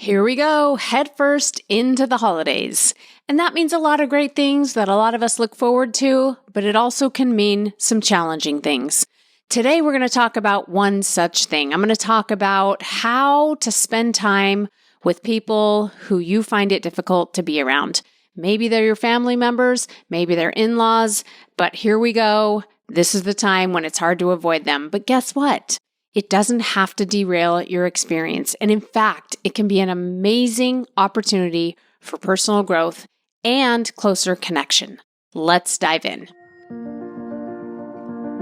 Here we go, headfirst into the holidays. And that means a lot of great things that a lot of us look forward to, but it also can mean some challenging things. Today, we're going to talk about one such thing. I'm going to talk about how to spend time with people who you find it difficult to be around. Maybe they're your family members, maybe they're in-laws, but here we go. This is the time when it's hard to avoid them. But guess what? It doesn't have to derail your experience. And in fact, it can be an amazing opportunity for personal growth and closer connection. Let's dive in.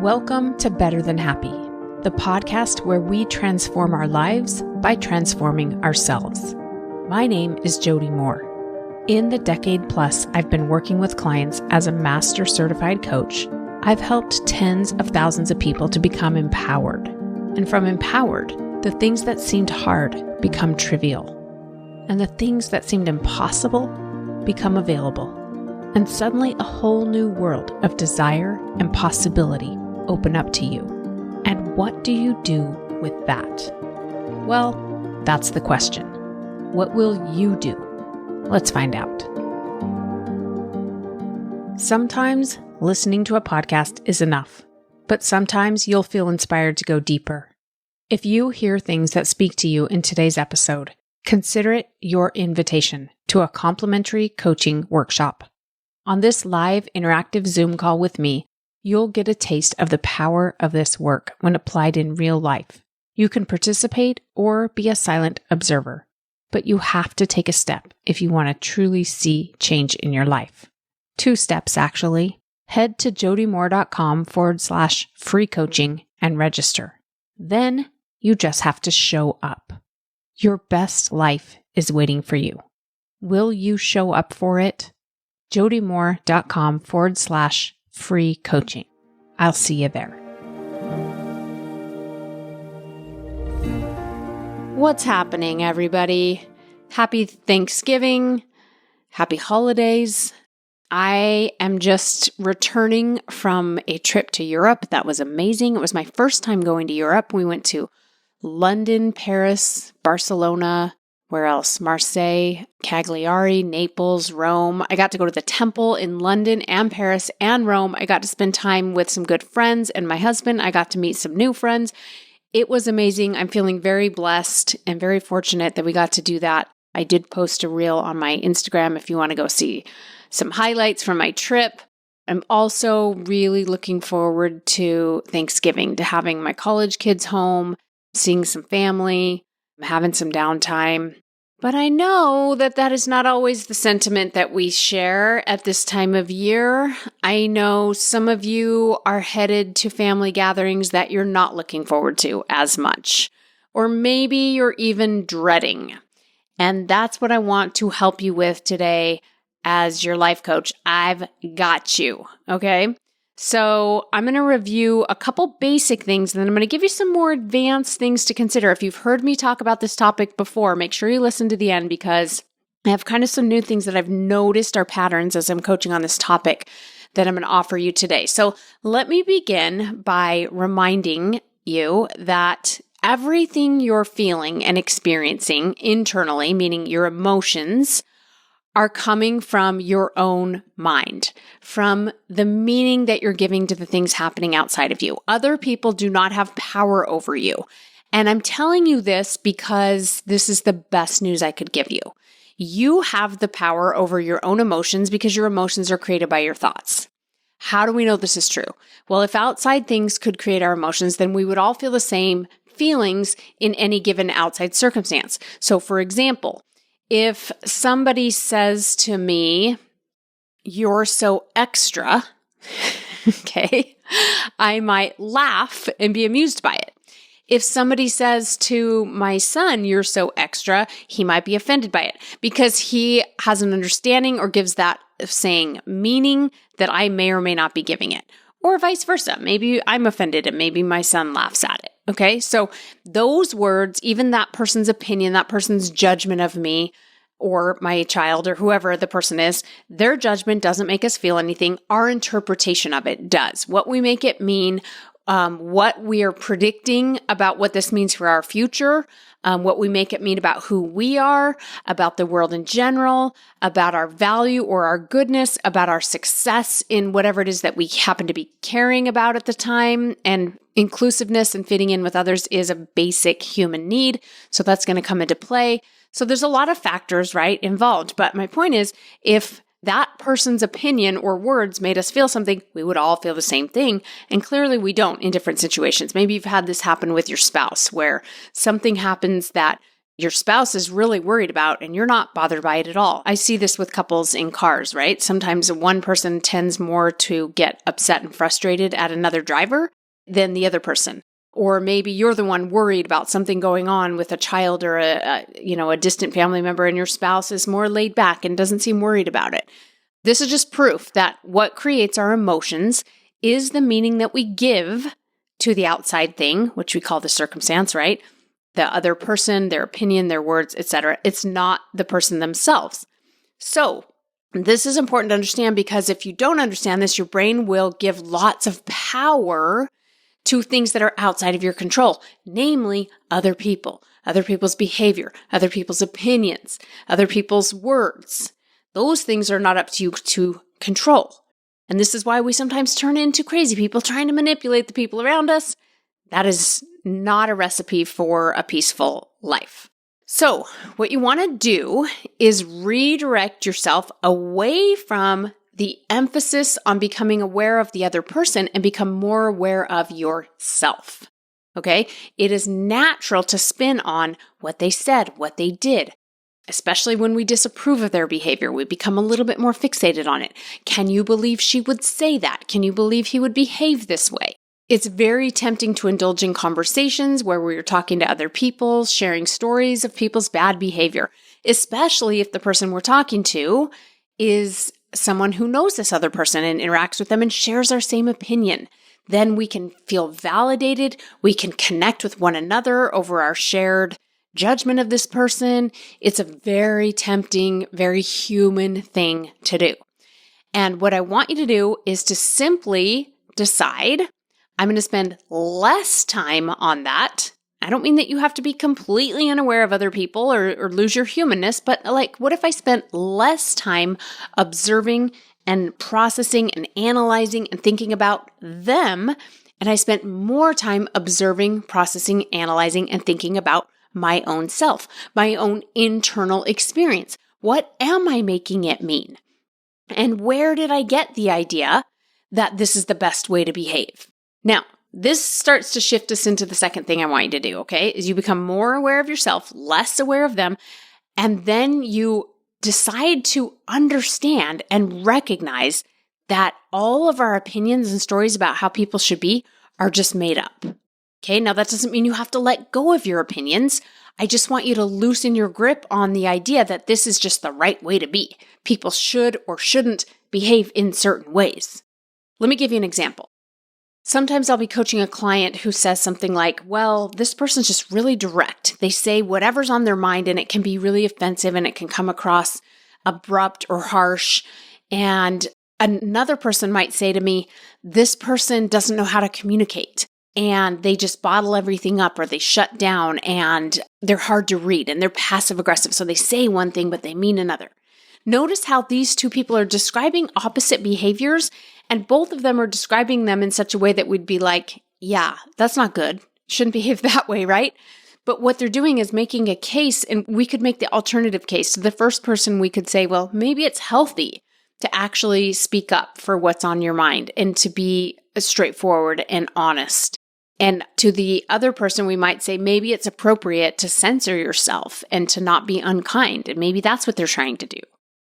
Welcome to Better Than Happy, the podcast where we transform our lives by transforming ourselves. My name is Jody Moore. In the decade plus I've been working with clients as a master certified coach, I've helped tens of thousands of people to become empowered. And from empowered, the things that seemed hard become trivial. And the things that seemed impossible become available. And suddenly a whole new world of desire and possibility open up to you. And what do you do with that? Well, that's the question. What will you do? Let's find out. Sometimes listening to a podcast is enough. But sometimes you'll feel inspired to go deeper. If you hear things that speak to you in today's episode, consider it your invitation to a complimentary coaching workshop. On this live interactive Zoom call with me, you'll get a taste of the power of this work when applied in real life. You can participate or be a silent observer, but you have to take a step if you want to truly see change in your life. 2 steps, actually. Head to jodymoore.com/free coaching and register. Then you just have to show up. Your best life is waiting for you. Will you show up for it? jodymoore.com/free coaching. I'll see you there. What's happening, everybody? Happy Thanksgiving. Happy holidays. I am just returning from a trip to Europe. That was amazing. It was my first time going to Europe. We went to London, Paris, Barcelona, where else? Marseille, Cagliari, Naples, Rome. I got to go to the temple in London and Paris and Rome. I got to spend time with some good friends and my husband. I got to meet some new friends. It was amazing. I'm feeling very blessed and very fortunate that we got to do that. I did post a reel on my Instagram if you want to go see some highlights from my trip. I'm also really looking forward to Thanksgiving, to having my college kids home, seeing some family, having some downtime. But I know that that is not always the sentiment that we share at this time of year. I know some of you are headed to family gatherings that you're not looking forward to as much, or maybe you're even dreading. And that's what I want to help you with today. As your life coach, I've got you, okay? So I'm going to review a couple basic things, and then I'm going to give you some more advanced things to consider. If you've heard me talk about this topic before, make sure you listen to the end because I have kind of some new things that I've noticed are patterns as I'm coaching on this topic that I'm going to offer you today. So let me begin by reminding you that everything you're feeling and experiencing internally, meaning your emotions, are coming from your own mind, from the meaning that you're giving to the things happening outside of you. Other people do not have power over you. And I'm telling you this because this is the best news I could give you. You have the power over your own emotions because your emotions are created by your thoughts. How do we know this is true? Well, if outside things could create our emotions, then we would all feel the same feelings in any given outside circumstance. So for example, if somebody says to me, "You're so extra," okay, I might laugh and be amused by it. If somebody says to my son, "You're so extra," he might be offended by it because he has an understanding or gives that saying meaning that I may or may not be giving it. Or vice versa. Maybe I'm offended and maybe my son laughs at it. Okay. So those words, even that person's opinion, that person's judgment of me or my child or whoever the person is, their judgment doesn't make us feel anything. Our interpretation of it does. What we make it mean what we are predicting about what this means for our future, what we make it mean about who we are, about the world in general, about our value or our goodness, about our success in whatever it is that we happen to be caring about at the time. And inclusiveness and fitting in with others is a basic human need. So that's going to come into play. So there's a lot of factors, right, involved. But my point is, if that person's opinion or words made us feel something, we would all feel the same thing. And clearly we don't in different situations. Maybe you've had this happen with your spouse where something happens that your spouse is really worried about and you're not bothered by it at all. I see this with couples in cars, right? Sometimes one person tends more to get upset and frustrated at another driver than the other person. Or maybe you're the one worried about something going on with a child or a distant family member, and your spouse is more laid back and doesn't seem worried about it. This is just proof that what creates our emotions is the meaning that we give to the outside thing, which we call the circumstance, right? The other person, their opinion, their words, etc. It's not the person themselves. So this is important to understand, because if you don't understand this, your brain will give lots of power to things that are outside of your control, namely other people, other people's behavior, other people's opinions, other people's words. Those things are not up to you to control. And this is why we sometimes turn into crazy people trying to manipulate the people around us. That is not a recipe for a peaceful life. So what you want to do is redirect yourself away from the emphasis on becoming aware of the other person and become more aware of yourself. Okay? It is natural to spin on what they said, what they did, especially when we disapprove of their behavior. We become a little bit more fixated on it. Can you believe she would say that? Can you believe he would behave this way? It's very tempting to indulge in conversations where we're talking to other people, sharing stories of people's bad behavior, especially if the person we're talking to is someone who knows this other person and interacts with them and shares our same opinion. Then we can feel validated. We can connect with one another over our shared judgment of this person. It's a very tempting, very human thing to do. And what I want you to do is to simply decide, I'm going to spend less time on that. I don't mean that you have to be completely unaware of other people or lose your humanness, but like, what if I spent less time observing and processing and analyzing and thinking about them, and I spent more time observing, processing, analyzing, and thinking about my own self, my own internal experience? What am I making it mean? And where did I get the idea that this is the best way to behave? Now, this starts to shift us into the second thing I want you to do, okay? Is you become more aware of yourself, less aware of them, and then you decide to understand and recognize that all of our opinions and stories about how people should be are just made up. Okay, now that doesn't mean you have to let go of your opinions. I just want you to loosen your grip on the idea that this is just the right way to be. People should or shouldn't behave in certain ways. Let me give you an example. Sometimes I'll be coaching a client who says something like, well, this person's just really direct. They say whatever's on their mind and it can be really offensive and it can come across abrupt or harsh. And another person might say to me, this person doesn't know how to communicate and they just bottle everything up or they shut down and they're hard to read and they're passive aggressive. So they say one thing, but they mean another. Notice how these two people are describing opposite behaviors, and both of them are describing them in such a way that we'd be like, yeah, that's not good. Shouldn't behave that way, right? But what they're doing is making a case, and we could make the alternative case. To the first person, we could say, well, maybe it's healthy to actually speak up for what's on your mind and to be straightforward and honest. And to the other person, we might say, maybe it's appropriate to censor yourself and to not be unkind. And maybe that's what they're trying to do.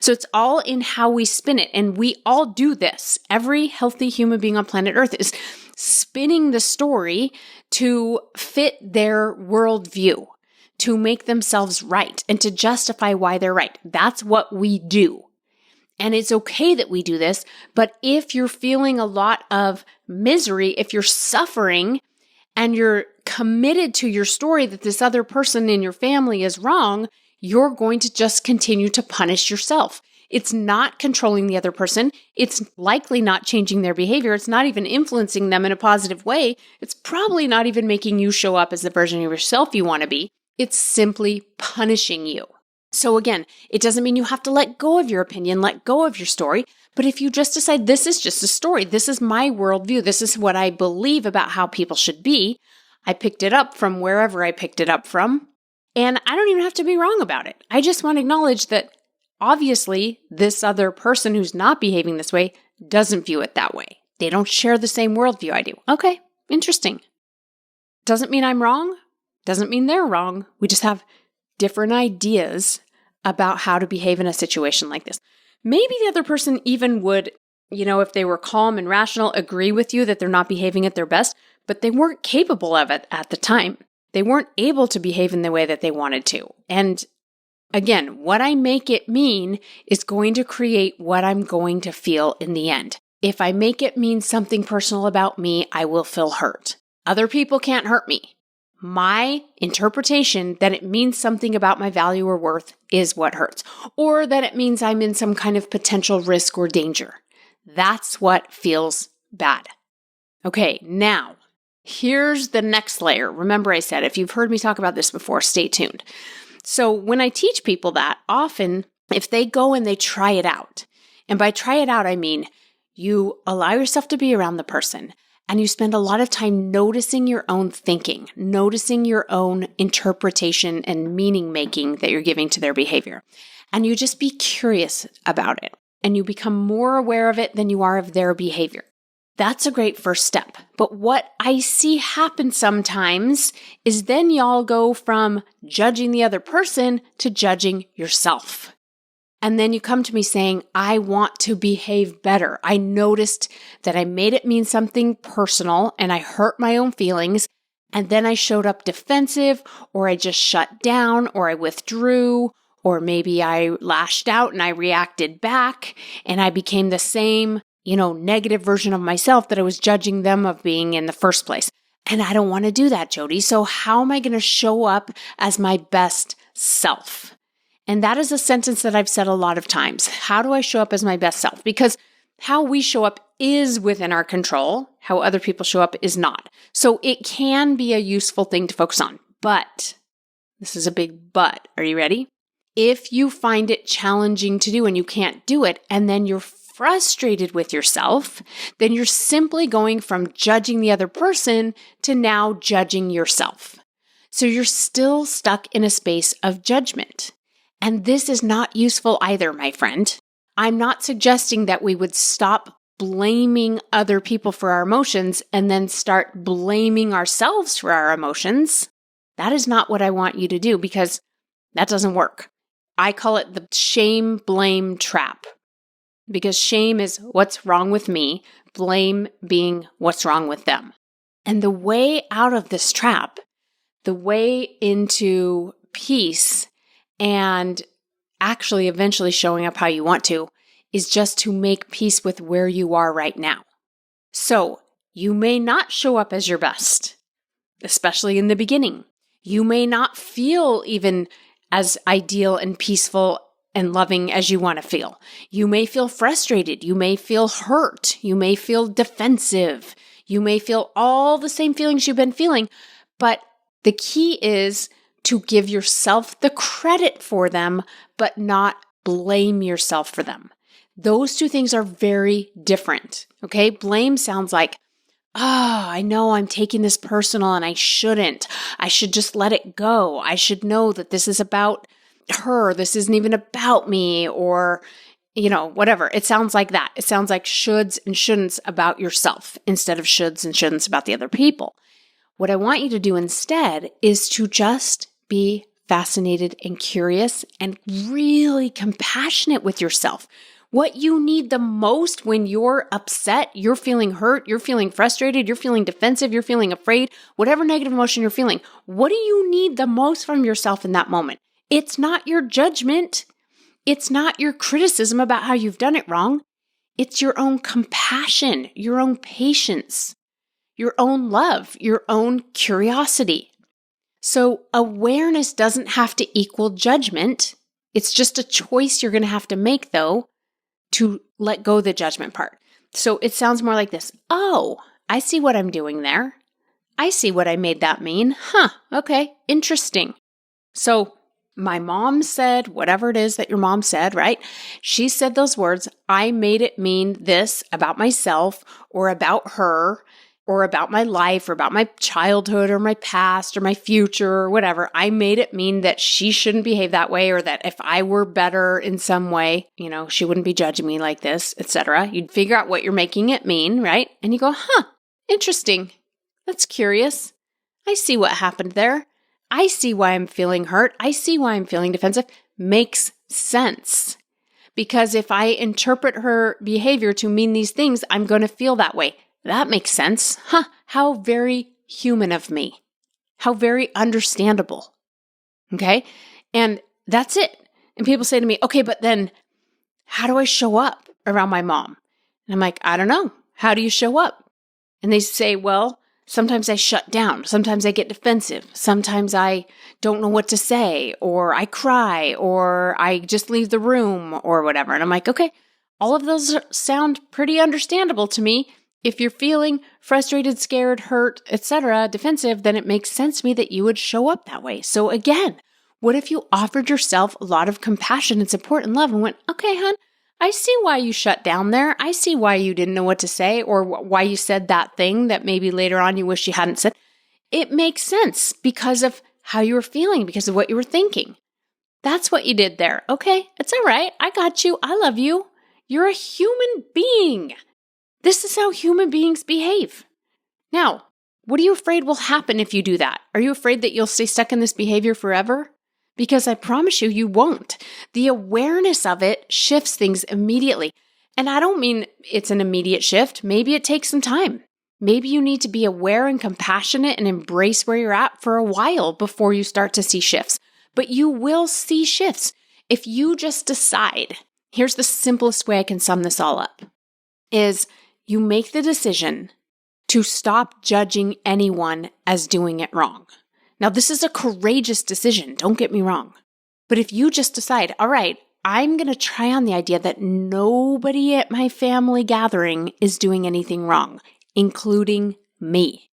So it's all in how we spin it. And we all do this. Every healthy human being on planet Earth is spinning the story to fit their worldview, to make themselves right, and to justify why they're right. That's what we do. And it's okay that we do this. But if you're feeling a lot of misery, if you're suffering and you're committed to your story that this other person in your family is wrong, you're going to just continue to punish yourself. It's not controlling the other person. It's likely not changing their behavior. It's not even influencing them in a positive way. It's probably not even making you show up as the version of yourself you want to be. It's simply punishing you. So again, it doesn't mean you have to let go of your opinion, let go of your story. But if you just decide this is just a story, this is my worldview, this is what I believe about how people should be, I picked it up from wherever I picked it up from, and I don't even have to be wrong about it. I just want to acknowledge that obviously this other person who's not behaving this way doesn't view it that way. They don't share the same worldview I do. Okay, interesting. Doesn't mean I'm wrong. Doesn't mean they're wrong. We just have different ideas about how to behave in a situation like this. Maybe the other person even would, if they were calm and rational, agree with you that they're not behaving at their best, but they weren't capable of it at the time. They weren't able to behave in the way that they wanted to. And again, what I make it mean is going to create what I'm going to feel in the end. If I make it mean something personal about me, I will feel hurt. Other people can't hurt me. My interpretation that it means something about my value or worth is what hurts, or that it means I'm in some kind of potential risk or danger. That's what feels bad. Okay, now, here's the next layer. Remember I said, if you've heard me talk about this before, stay tuned. So when I teach people that, often if they go and they try it out, and by try it out, I mean you allow yourself to be around the person, and you spend a lot of time noticing your own thinking, noticing your own interpretation and meaning making that you're giving to their behavior. And you just be curious about it. And you become more aware of it than you are of their behavior. That's a great first step. But what I see happen sometimes is then y'all go from judging the other person to judging yourself. And then you come to me saying, I want to behave better. I noticed that I made it mean something personal and I hurt my own feelings. And then I showed up defensive, or I just shut down, or I withdrew, or maybe I lashed out and I reacted back and I became the same, negative version of myself that I was judging them of being in the first place. And I don't want to do that, Jody. So how am I going to show up as my best self? And that is a sentence that I've said a lot of times. How do I show up as my best self? Because how we show up is within our control. How other people show up is not. So it can be a useful thing to focus on. But, this is a big but. Are you ready? If you find it challenging to do and you can't do it, and then you're frustrated with yourself, then you're simply going from judging the other person to now judging yourself. So you're still stuck in a space of judgment. And this is not useful either, my friend. I'm not suggesting that we would stop blaming other people for our emotions and then start blaming ourselves for our emotions. That is not what I want you to do, because that doesn't work. I call it the shame-blame trap, because shame is what's wrong with me, blame being what's wrong with them. And the way out of this trap, the way into peace and actually eventually showing up how you want to, is just to make peace with where you are right now. So you may not show up as your best, especially in the beginning. You may not feel even as ideal and peaceful and loving as you want to feel. You may feel frustrated. You may feel hurt. You may feel defensive. You may feel all the same feelings you've been feeling. But the key is to give yourself the credit for them, but not blame yourself for them. Those two things are very different, okay? Blame sounds like, I know I'm taking this personal and I shouldn't. I should just let it go. I should know that this is about her. This isn't even about me, or, whatever. It sounds like that. It sounds like shoulds and shouldn'ts about yourself instead of shoulds and shouldn'ts about the other people. What I want you to do instead is to just be fascinated and curious and really compassionate with yourself. What you need the most when you're upset, you're feeling hurt, you're feeling frustrated, you're feeling defensive, you're feeling afraid, whatever negative emotion you're feeling, what do you need the most from yourself in that moment? It's not your judgment. It's not your criticism about how you've done it wrong. It's your own compassion, your own patience, your own love, your own curiosity. So awareness doesn't have to equal judgment. It's just a choice you're going to have to make, though, to let go the judgment part. So it sounds more like this. Oh, I see what I'm doing there. I see what I made that mean. Okay, interesting. So my mom said whatever it is that your mom said, right? She said those words. I made it mean this about myself or about her or about my life or about my childhood or my past or my future or whatever. I made it mean that she shouldn't behave that way, or that if I were better in some way, she wouldn't be judging me like this, etc. You'd figure out what you're making it mean, right? And you go, interesting. That's curious. I see what happened there. I see why I'm feeling hurt. I see why I'm feeling defensive. Makes sense. Because if I interpret her behavior to mean these things, I'm going to feel that way. That makes sense. How very human of me. How very understandable. Okay? And that's it. And people say to me, okay, but then how do I show up around my mom? And I'm like, I don't know. How do you show up? And they say, well, sometimes I shut down. Sometimes I get defensive. Sometimes I don't know what to say, or I cry, or I just leave the room, or whatever. And I'm like, okay, all of those sound pretty understandable to me. If you're feeling frustrated, scared, hurt, etc., defensive, then it makes sense to me that you would show up that way. So again, what if you offered yourself a lot of compassion and support and love and went, okay, hon, I see why you shut down there. I see why you didn't know what to say, or why you said that thing that maybe later on you wish you hadn't said. It makes sense because of how you were feeling, because of what you were thinking. That's what you did there. Okay, it's all right. I got you. I love you. You're a human being. This is how human beings behave. Now, what are you afraid will happen if you do that? Are you afraid that you'll stay stuck in this behavior forever? Because I promise you, you won't. The awareness of it shifts things immediately. And I don't mean it's an immediate shift. Maybe it takes some time. Maybe you need to be aware and compassionate and embrace where you're at for a while before you start to see shifts. But you will see shifts if you just decide. Here's the simplest way I can sum this all up, is you make the decision to stop judging anyone as doing it wrong. Now, this is a courageous decision, don't get me wrong. But if you just decide, all right, I'm going to try on the idea that nobody at my family gathering is doing anything wrong, including me.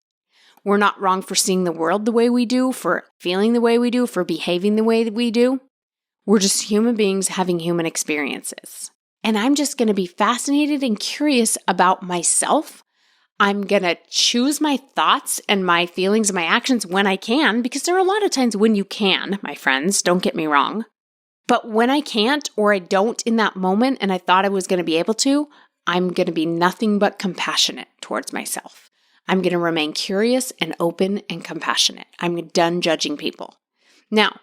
We're not wrong for seeing the world the way we do, for feeling the way we do, for behaving the way that we do. We're just human beings having human experiences. And I'm just going to be fascinated and curious about myself. I'm going to choose my thoughts and my feelings and my actions when I can, because there are a lot of times when you can, my friends, don't get me wrong. But when I can't, or I don't in that moment and I thought I was going to be able to, I'm going to be nothing but compassionate towards myself. I'm going to remain curious and open and compassionate. I'm done judging people. Now,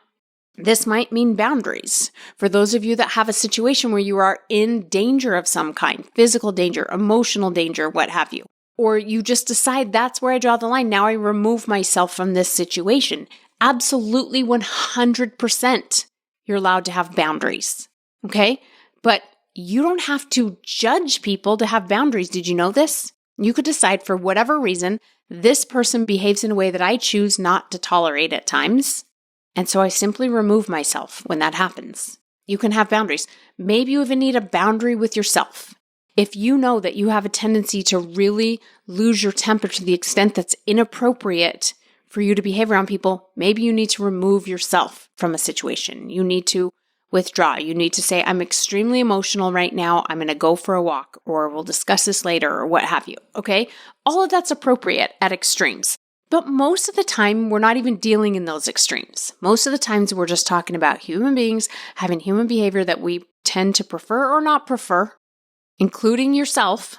this might mean boundaries. For those of you that have a situation where you are in danger of some kind, physical danger, emotional danger, what have you, or you just decide that's where I draw the line. Now I remove myself from this situation. Absolutely 100%. You're allowed to have boundaries. Okay? But you don't have to judge people to have boundaries. Did you know this? You could decide for whatever reason, this person behaves in a way that I choose not to tolerate at times. And so I simply remove myself when that happens. You can have boundaries. Maybe you even need a boundary with yourself. If you know that you have a tendency to really lose your temper to the extent that's inappropriate for you to behave around people, maybe you need to remove yourself from a situation. You need to withdraw. You need to say, I'm extremely emotional right now. I'm going to go for a walk, or we'll discuss this later, or what have you. Okay? All of that's appropriate at extremes. But most of the time, we're not even dealing in those extremes. Most of the times, we're just talking about human beings having human behavior that we tend to prefer or not prefer, including yourself.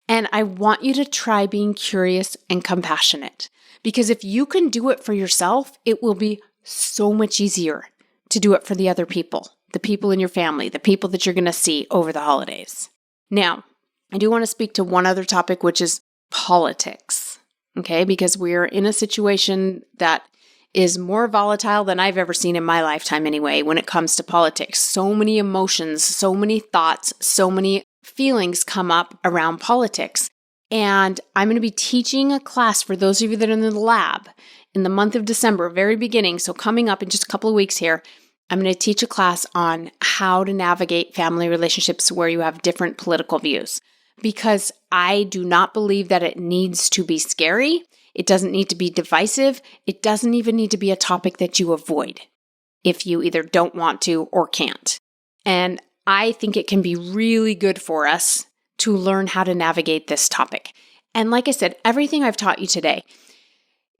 And I want you to try being curious and compassionate. Because if you can do it for yourself, it will be so much easier to do it for the other people, the people in your family, the people that you're going to see over the holidays. Now, I do want to speak to one other topic, which is politics. Okay, because we're in a situation that is more volatile than I've ever seen in my lifetime anyway, when it comes to politics. So many emotions, so many thoughts, so many feelings come up around politics. And I'm going to be teaching a class for those of you that are in the lab in the month of December, very beginning. So coming up in just a couple of weeks here. I'm going to teach a class on how to navigate family relationships where you have different political views, because I do not believe that it needs to be scary. It doesn't need to be divisive. It doesn't even need to be a topic that you avoid if you either don't want to or can't. And I think it can be really good for us to learn how to navigate this topic. And like I said, everything I've taught you today,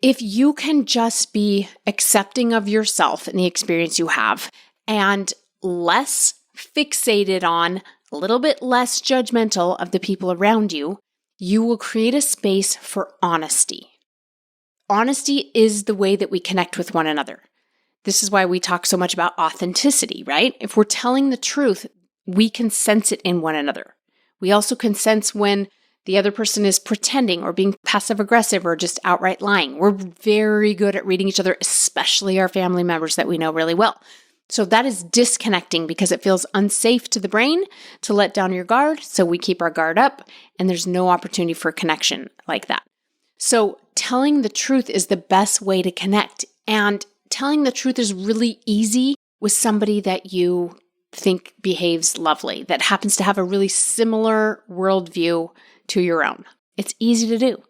if you can just be accepting of yourself and the experience you have and less fixated on, a little bit less judgmental of the people around you, you will create a space for honesty. Honesty is the way that we connect with one another. This is why we talk so much about authenticity, right? If we're telling the truth, we can sense it in one another. We also can sense when the other person is pretending or being passive-aggressive or just outright lying. We're very good at reading each other, especially our family members that we know really well. So that is disconnecting because it feels unsafe to the brain to let down your guard. So we keep our guard up and there's no opportunity for connection like that. So telling the truth is the best way to connect. And telling the truth is really easy with somebody that you think behaves lovely, that happens to have a really similar worldview to your own. It's easy to do.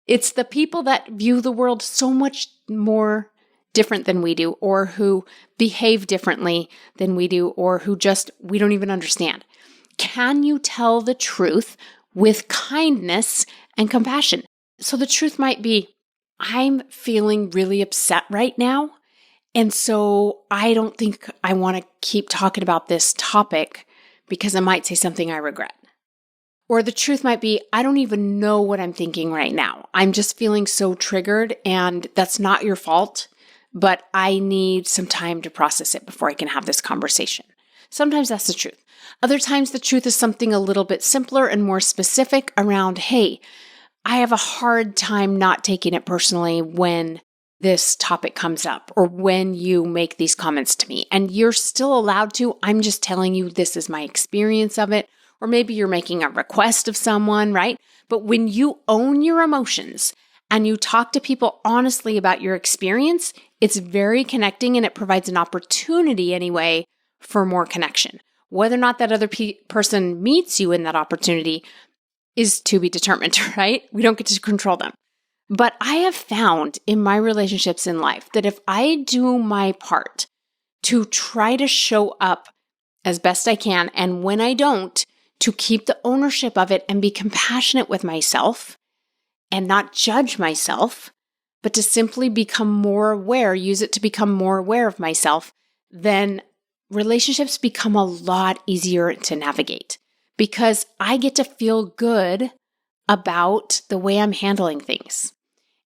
It's the people that view the world so much more different than we do, or who behave differently than we do, or who just we don't even understand. Can you tell the truth with kindness and compassion? So the truth might be, I'm feeling really upset right now, and so I don't think I want to keep talking about this topic because I might say something I regret. Or the truth might be, I don't even know what I'm thinking right now. I'm just feeling so triggered, and that's not your fault, but I need some time to process it before I can have this conversation. Sometimes that's the truth. Other times the truth is something a little bit simpler and more specific around, hey, I have a hard time not taking it personally when this topic comes up or when you make these comments to me. And you're still allowed to. I'm just telling you this is my experience of it. Or maybe you're making a request of someone, right? But when you own your emotions and you talk to people honestly about your experience, it's very connecting and it provides an opportunity anyway for more connection. Whether or not that other person meets you in that opportunity is to be determined, right? We don't get to control them. But I have found in my relationships in life that if I do my part to try to show up as best I can, and when I don't, to keep the ownership of it and be compassionate with myself and not judge myself, but to simply become more aware, use it to become more aware of myself, then relationships become a lot easier to navigate because I get to feel good about the way I'm handling things.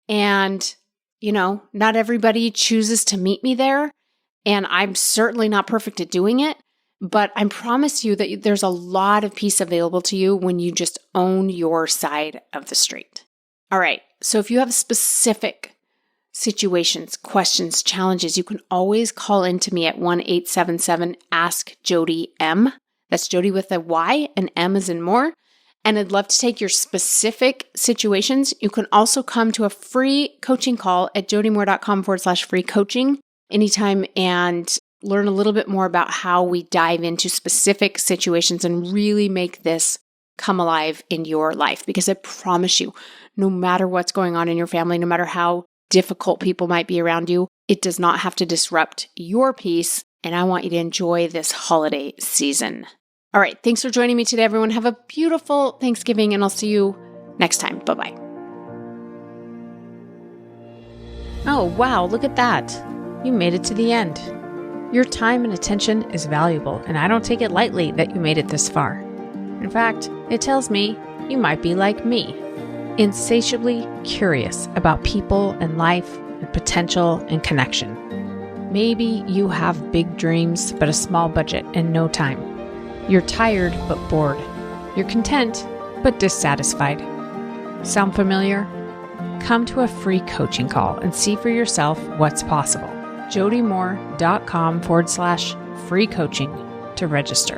And, not everybody chooses to meet me there, and I'm certainly not perfect at doing it. But I promise you that there's a lot of peace available to you when you just own your side of the street. All right. So if you have specific situations, questions, challenges, you can always call into me at 1-877-ASK-JODY-M. That's Jody with a Y and M as in more. And I'd love to take your specific situations. You can also come to a free coaching call at jodymoore.com/free coaching anytime and learn a little bit more about how we dive into specific situations and really make this come alive in your life. Because I promise you, no matter what's going on in your family, no matter how difficult people might be around you, it does not have to disrupt your peace. And I want you to enjoy this holiday season. All right. Thanks for joining me today, everyone. Have a beautiful Thanksgiving, and I'll see you next time. Bye-bye. Oh, wow. Look at that. You made it to the end. Your time and attention is valuable, and I don't take it lightly that you made it this far. In fact, it tells me you might be like me, insatiably curious about people and life and potential and connection. Maybe you have big dreams, but a small budget and no time. You're tired, but bored. You're content, but dissatisfied. Sound familiar? Come to a free coaching call and see for yourself what's possible. jodymoore.com/free coaching to register.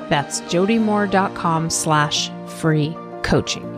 That's jodymoore.com/free coaching.